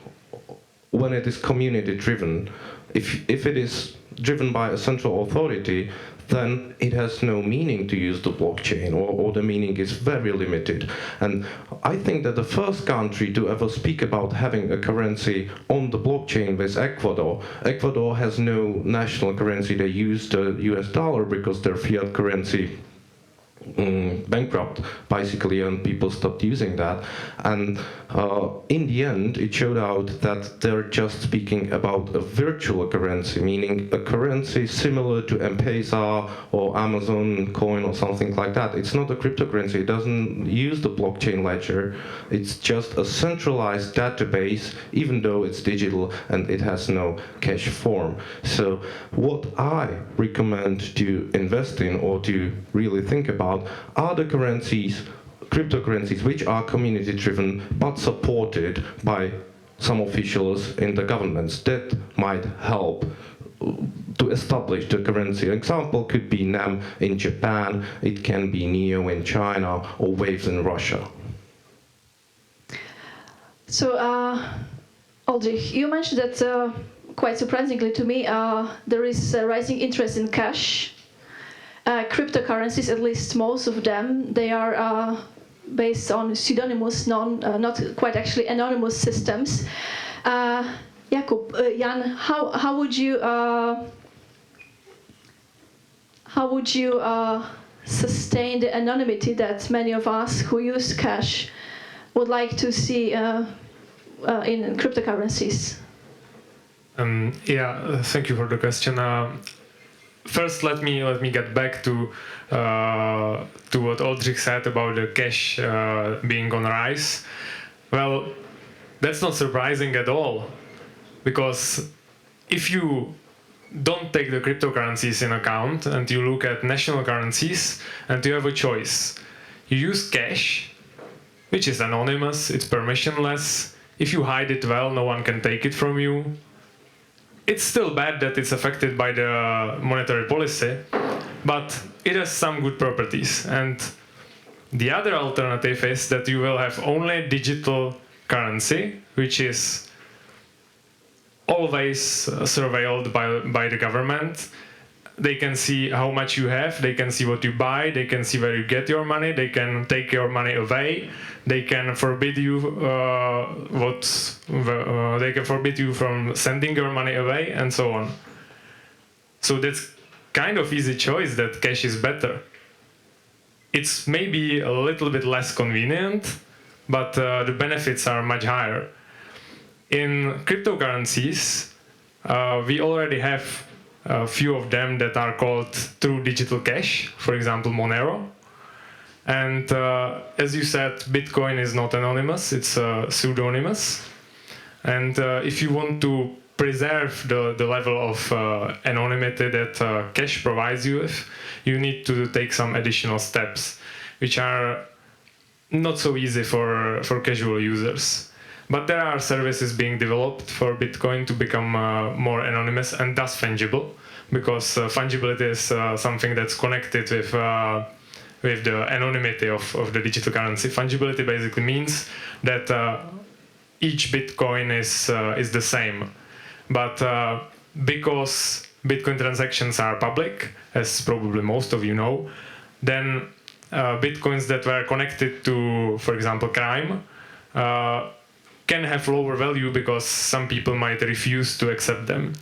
when it is community driven. If it is driven by a central authority, then it has no meaning to use the blockchain, or the meaning is very limited. And I think that the first country to ever speak about having a currency on the blockchain was Ecuador. Ecuador has no national currency. They use the US dollar because their fiat currency bankrupt basically, and people stopped using that. And in the end it showed out that they're just speaking about a virtual currency, meaning a currency similar to M-Pesa or Amazon coin or something like that. It's not a cryptocurrency. It doesn't use the blockchain ledger. It's just a centralized database, even though it's digital and it has no cash form. So what I recommend to invest in or to really think about are the currencies, cryptocurrencies, which are community driven but supported by some officials in the governments. That might help to establish the currency. An example could be NEM in Japan, it can be NEO in China, or Waves in Russia. So, Oldřich, you mentioned that, quite surprisingly to me, there is a rising interest in cash. Cryptocurrencies, at least most of them, they are based on pseudonymous, not quite actually anonymous systems. Jakub, Jan, how would you sustain the anonymity that many of us who use cash would like to see in cryptocurrencies? Thank you for the question. First, let me get back to what Oldřich said about the cash being on rise. Well, that's not surprising at all, because if you don't take the cryptocurrencies in account and you look at national currencies and you have a choice, you use cash, which is anonymous, it's permissionless. If you hide it well, no one can take it from you. It's still bad that it's affected by the monetary policy, but it has some good properties. And the other alternative is that you will have only digital currency, which is always surveilled by the government. They can see how much you have, they can see what you buy, they can see where you get your money, they can take your money away, they can forbid you they can forbid you from sending your money away, and so on. So that's kind of easy choice that cash is better. It's maybe a little bit less convenient, but the benefits are much higher. In cryptocurrencies, we already have a few of them that are called true digital cash, for example, Monero. And as you said, Bitcoin is not anonymous, it's pseudonymous. And if you want to preserve the level of anonymity that cash provides you with, you need to take some additional steps, which are not so easy for casual users. But there are services being developed for Bitcoin to become more anonymous and thus fungible, because fungibility is something that's connected with the anonymity of the digital currency. Fungibility basically means that each Bitcoin is the same. But because Bitcoin transactions are public, as probably most of you know, then Bitcoins that were connected to, for example, crime, can have lower value because some people might refuse to accept them.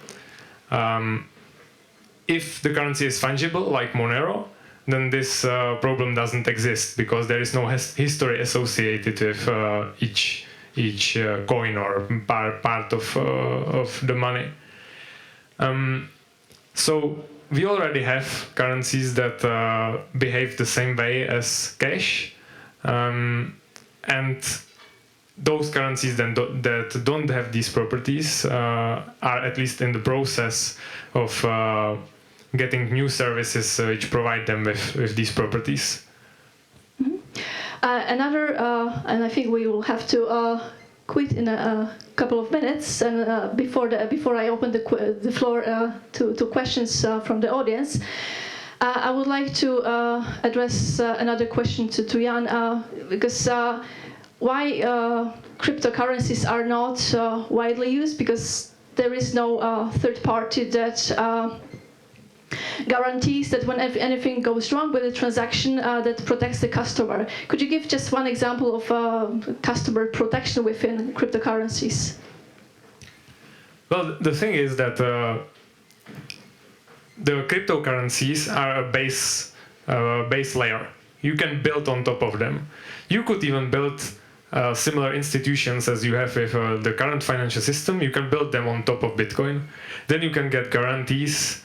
If the currency is fungible, like Monero, then this problem doesn't exist, because there is no history associated with each coin or part of the money. So we already have currencies that behave the same way as cash, and those currencies then that don't have these properties are at least in the process of getting new services which provide them with these properties. Mm-hmm. Another, and I think we will have to quit in a couple of minutes, and before I open the floor to questions from the audience, I would like to address another question to Jan, because why cryptocurrencies are not widely used, because there is no third party that guarantees that when anything goes wrong with the transaction, that protects the customer. Could you give just one example of customer protection within cryptocurrencies? Well, the thing is that the cryptocurrencies are a base layer. You can build on top of them. You could even build similar institutions as you have with the current financial system. You can build them on top of Bitcoin. Then you can get guarantees.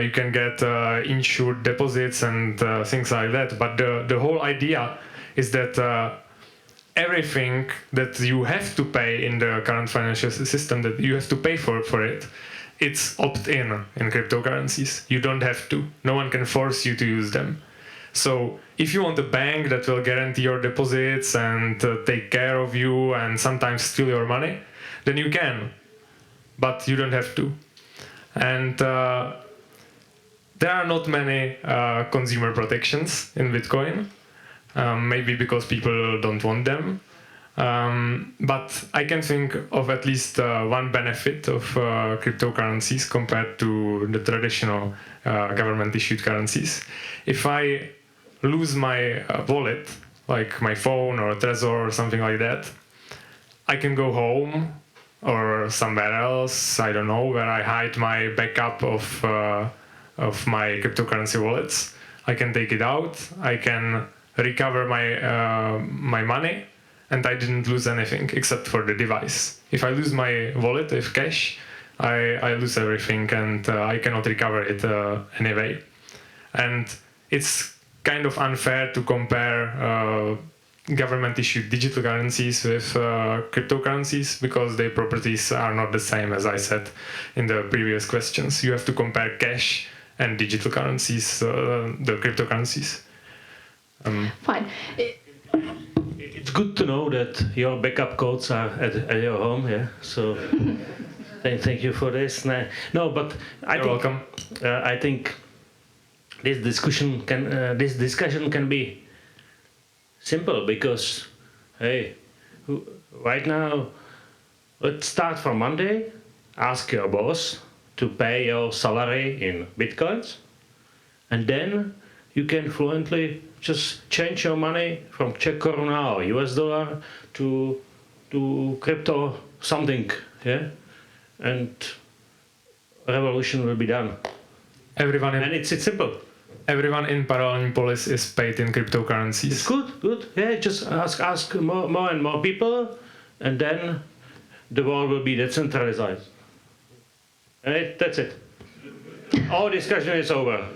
You can get insured deposits and things like that. But the whole idea is that everything that you have to pay in the current financial system, that you have to pay for it, it's opt-in cryptocurrencies. You don't have to. No one can force you to use them. So if you want a bank that will guarantee your deposits and take care of you and sometimes steal your money, then you can. But you don't have to. And there are not many consumer protections in Bitcoin, maybe because people don't want them. But I can think of at least one benefit of cryptocurrencies compared to the traditional government-issued currencies. If I lose my wallet, like my phone or Trezor or something like that, I can go home or somewhere else, I don't know, where I hide my backup of my cryptocurrency wallets. I can take it out, I can recover my money, and I didn't lose anything except for the device. If I lose my wallet with cash, I lose everything, and I cannot recover it anyway. And it's kind of unfair to compare government-issued digital currencies with cryptocurrencies, because their properties are not the same, as I said in the previous questions. You have to compare cash and digital currencies, the cryptocurrencies. Fine. It's good to know that your backup codes are at your home, yeah. So thank you for this. No, but You're welcome. I think this discussion can be simple, because hey, right now, let's start from Monday. Ask your boss to pay your salary in Bitcoins, and then you can fluently just change your money from Czech koruna or US dollar to crypto something, yeah, and revolution will be done. And it's simple. Everyone in Paralelní Polis is paid in cryptocurrencies. It's good. Yeah, just ask more and more people, and then the world will be decentralized. And that's it. Our discussion is over.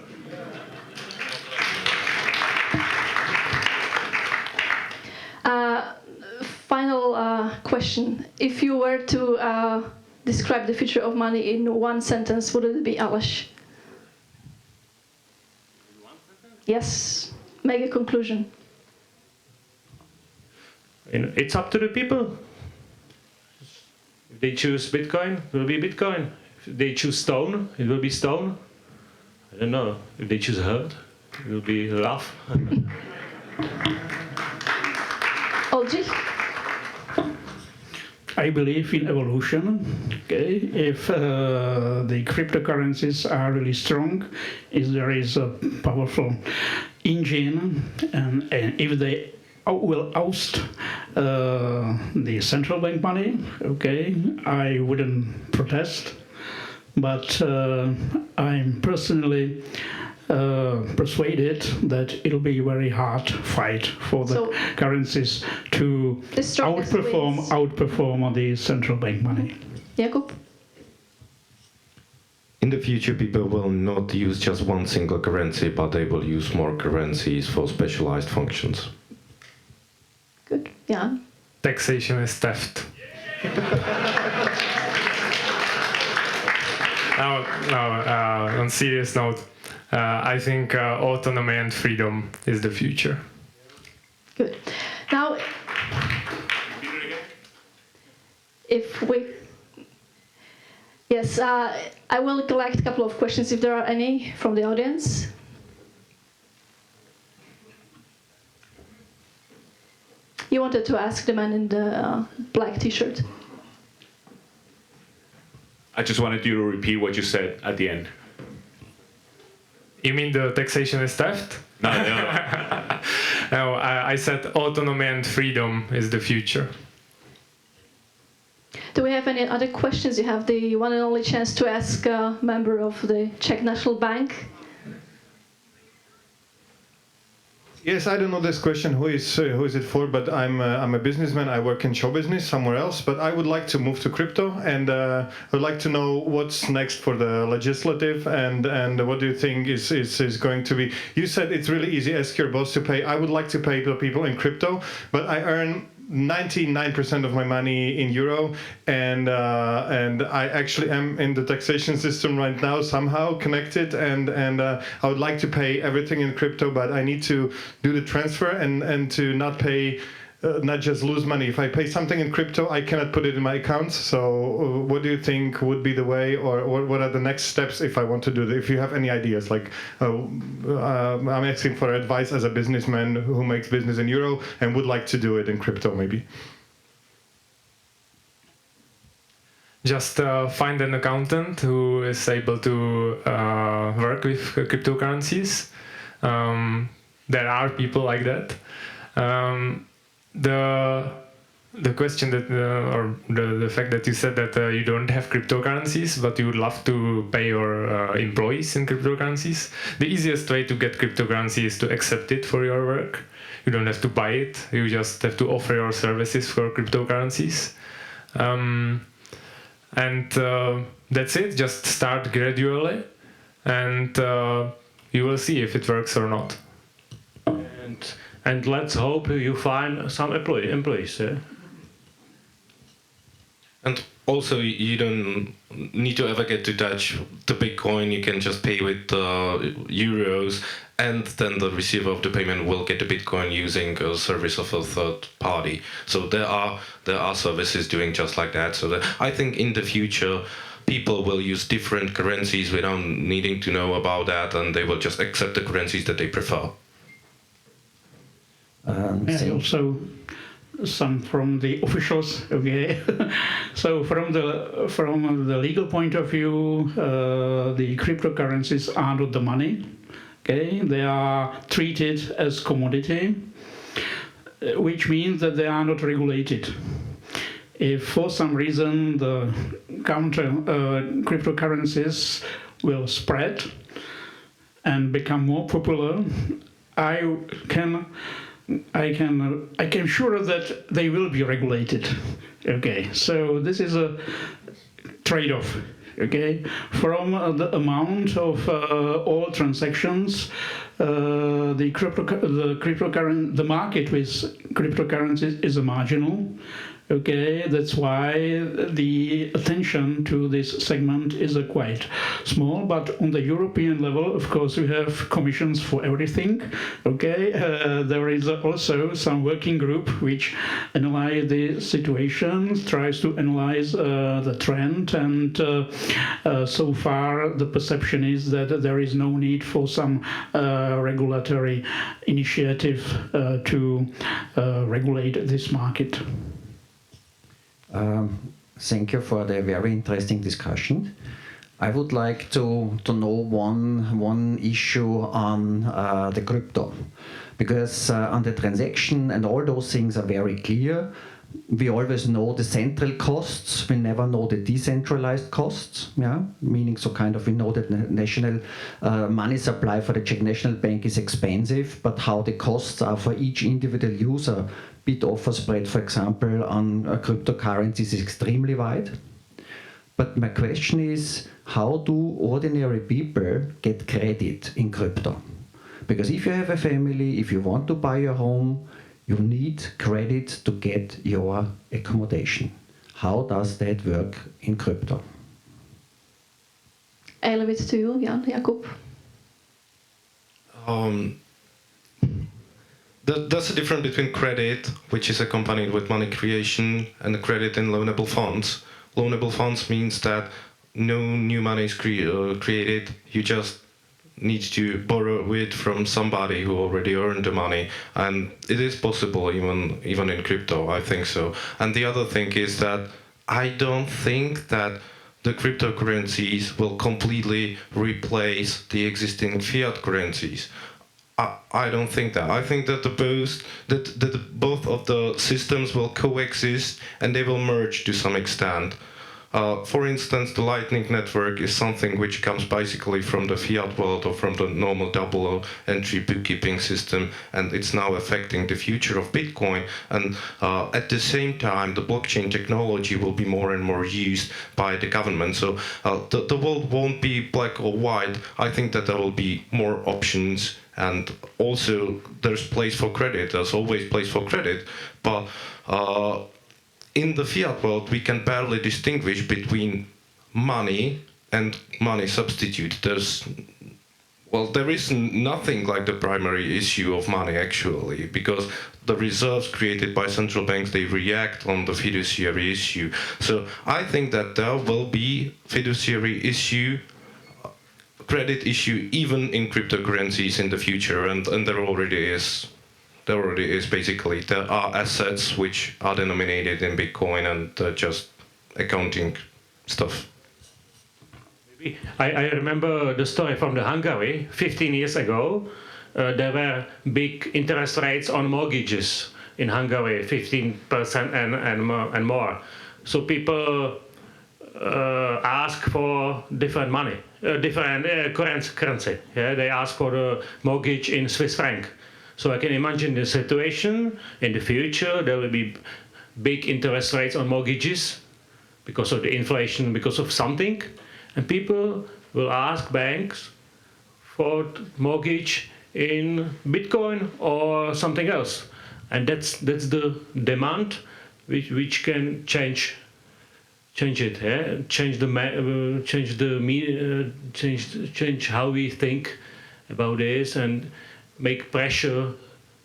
Final question. If you were to describe the future of money in one sentence, would it be, Aleš? Yes. Make a conclusion. It's up to the people. If they choose Bitcoin, it will be Bitcoin. If they choose stone, it will be stone. I don't know. If they choose herd, it will be love. Oldřich? I believe in evolution. Okay, if the cryptocurrencies are really strong, if there is a powerful engine, and if they will oust the central bank money, okay, I wouldn't protest. But I'm personally persuaded that it'll be a very hard fight for the currencies to outperform the central bank money. Jakub? In the future, people will not use just one single currency, but they will use more currencies for specialized functions. Good. Yeah. Taxation is theft. Now, on serious note, I think autonomy and freedom is the future. Good. Now, if we... Yes, I will collect a couple of questions if there are any from the audience. You wanted to ask the man in the black t-shirt. I just wanted you to repeat what you said at the end. You mean the taxation is theft? No. No, I said autonomy and freedom is the future. Do we have any other questions? You have the one and only chance to ask a member of the Czech National Bank. Yes, I don't know this question. Who is it for? But I'm a businessman. I work in show business somewhere else. But I would like to move to crypto, and I would like to know what's next for the legislative, and what do you think is going to be? You said it's really easy. Ask your boss to pay. I would like to pay the people in crypto, but I earn 99% of my money in euro, and I actually am in the taxation system right now, somehow connected, and I would like to pay everything in crypto, but I need to do the transfer and to not pay, not just lose money. If I pay something in crypto, I cannot put it in my accounts. So what do you think would be the way, or what are the next steps if I want to do that? If you have any ideas, like I'm asking for advice as a businessman who makes business in euro and would like to do it in crypto, maybe. Just find an accountant who is able to work with cryptocurrencies. There are people like that. The question that or the fact that you said that you don't have cryptocurrencies, but you would love to pay your employees in cryptocurrencies. The easiest way to get cryptocurrency is to accept it for your work. You don't have to buy it. You just have to offer your services for cryptocurrencies. And that's it. Just start gradually, and you will see if it works or not. And let's hope you find some employees. And also, you don't need to ever get to touch the Bitcoin. You can just pay with euros, and then the receiver of the payment will get the Bitcoin using a service of a third party. So there are services doing just like that. So I think in the future, people will use different currencies without needing to know about that, and they will just accept the currencies that they prefer. Also some from the officials. Okay, so from the legal point of view, the cryptocurrencies are not the money. Okay, they are treated as commodity, which means that they are not regulated. If for some reason the cryptocurrencies will spread and become more popular, I can sure that they will be regulated. Okay, so this is a trade-off. Okay, from the amount of all transactions, the market with cryptocurrencies is a marginal. Okay, that's why the attention to this segment is quite small, but on the European level, of course, we have commissions for everything. Okay, there is also some working group which analyze the situation, tries to analyze the trend, and so far the perception is that there is no need for some regulatory initiative to regulate this market. Thank you for the very interesting discussion. I would like to know one issue on the crypto, because on the transaction and all those things are very clear. We always know the central costs, we never know the decentralized costs, yeah? Meaning so kind of we know that the national money supply for the Czech National Bank is expensive, but how the costs are for each individual user, bid offer spread, for example, on cryptocurrencies is extremely wide. But my question is, how do ordinary people get credit in crypto? Because if you have a family, if you want to buy a home, you need credit to get your accommodation. How does that work in crypto? I leave it to you, Jan, Jakub. There's a difference between credit, which is accompanied with money creation, and the credit in loanable funds. Loanable funds means that no new money is created. You just need to borrow it from somebody who already earned the money, and it is possible even in crypto. I think so. And the other thing is that I don't think that the cryptocurrencies will completely replace the existing fiat currencies. I don't think that. I think that both of the systems will coexist and they will merge to some extent. For instance, the Lightning Network is something which comes basically from the fiat world or from the normal double entry bookkeeping system, and it's now affecting the future of Bitcoin. And at the same time, the blockchain technology will be more and more used by the government. So the world won't be black or white. I think that there will be more options, and also there's place for credit. There's always place for credit, but in the fiat world, we can barely distinguish between money and money substitute. There is nothing like the primary issue of money actually, because the reserves created by central banks, they react on the fiduciary issue. So I think that there will be fiduciary issue, credit issue, even in cryptocurrencies in the future, and there already is. There already is basically. There are assets which are denominated in Bitcoin and just accounting stuff. Maybe I remember the story from Hungary. 15 years ago, there were big interest rates on mortgages in Hungary, 15% and more. So people ask for different money, different currency. Yeah? They ask for the mortgage in Swiss franc. So I can imagine the situation in the future. There will be big interest rates on mortgages because of the inflation, because of something. And people will ask banks for mortgage in Bitcoin or something else. And that's the demand which can change it, yeah? Change how we think about this, and make pressure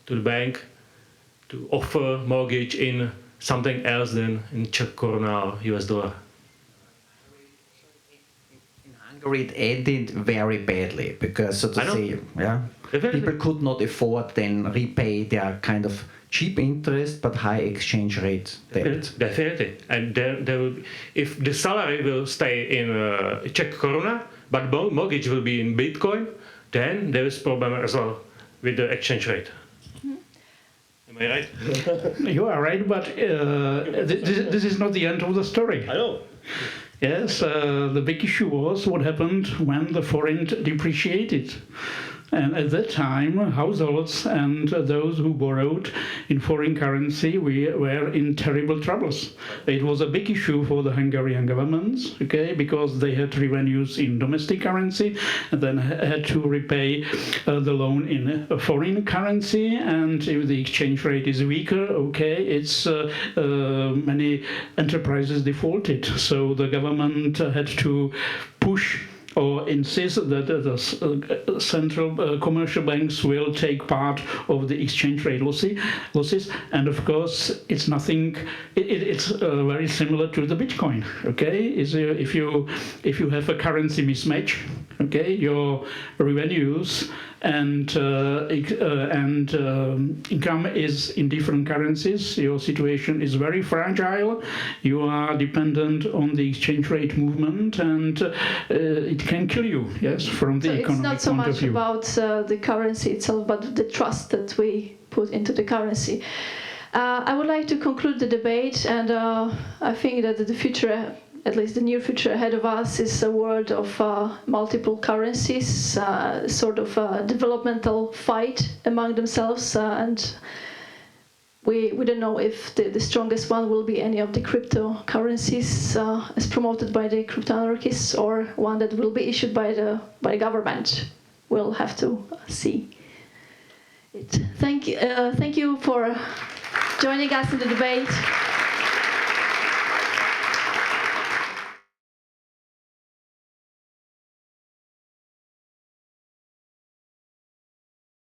to the bank to offer mortgage in something else than in Czech koruna or US dollar. In Hungary it ended very badly because, so to say, people could not afford then repay their kind of cheap interest but high exchange rate debt. Definitely. And there will be, if the salary will stay in Czech koruna but mortgage will be in Bitcoin, then there is problem as well with the exchange rate. Am I right? You are right, but this is not the end of the story. I know. Yes, the big issue was what happened when the forint depreciated. And at that time, households and those who borrowed in foreign currency were in terrible troubles. It was a big issue for the Hungarian governments, okay, because they had revenues in domestic currency and then had to repay the loan in a foreign currency. And if the exchange rate is weaker, okay, it's many enterprises defaulted. So the government had to push or insist that the central commercial banks will take part of the exchange rate losses, and of course it's nothing. It's very similar to the Bitcoin. Okay, if you have a currency mismatch, okay, your revenues and income is in different currencies. Your situation is very fragile. You are dependent on the exchange rate movement, and it can kill you. Yes, from the economic point of view. It's not so much about the currency itself, but the trust that we put into the currency. I would like to conclude the debate, and I think that the future, at least the near future ahead of us, is a world of multiple currencies, sort of a developmental fight among themselves, and we don't know if the strongest one will be any of the cryptocurrencies as promoted by the cryptoanarchists, or one that will be issued by the government. We'll have to see. Thank you for joining us in the debate.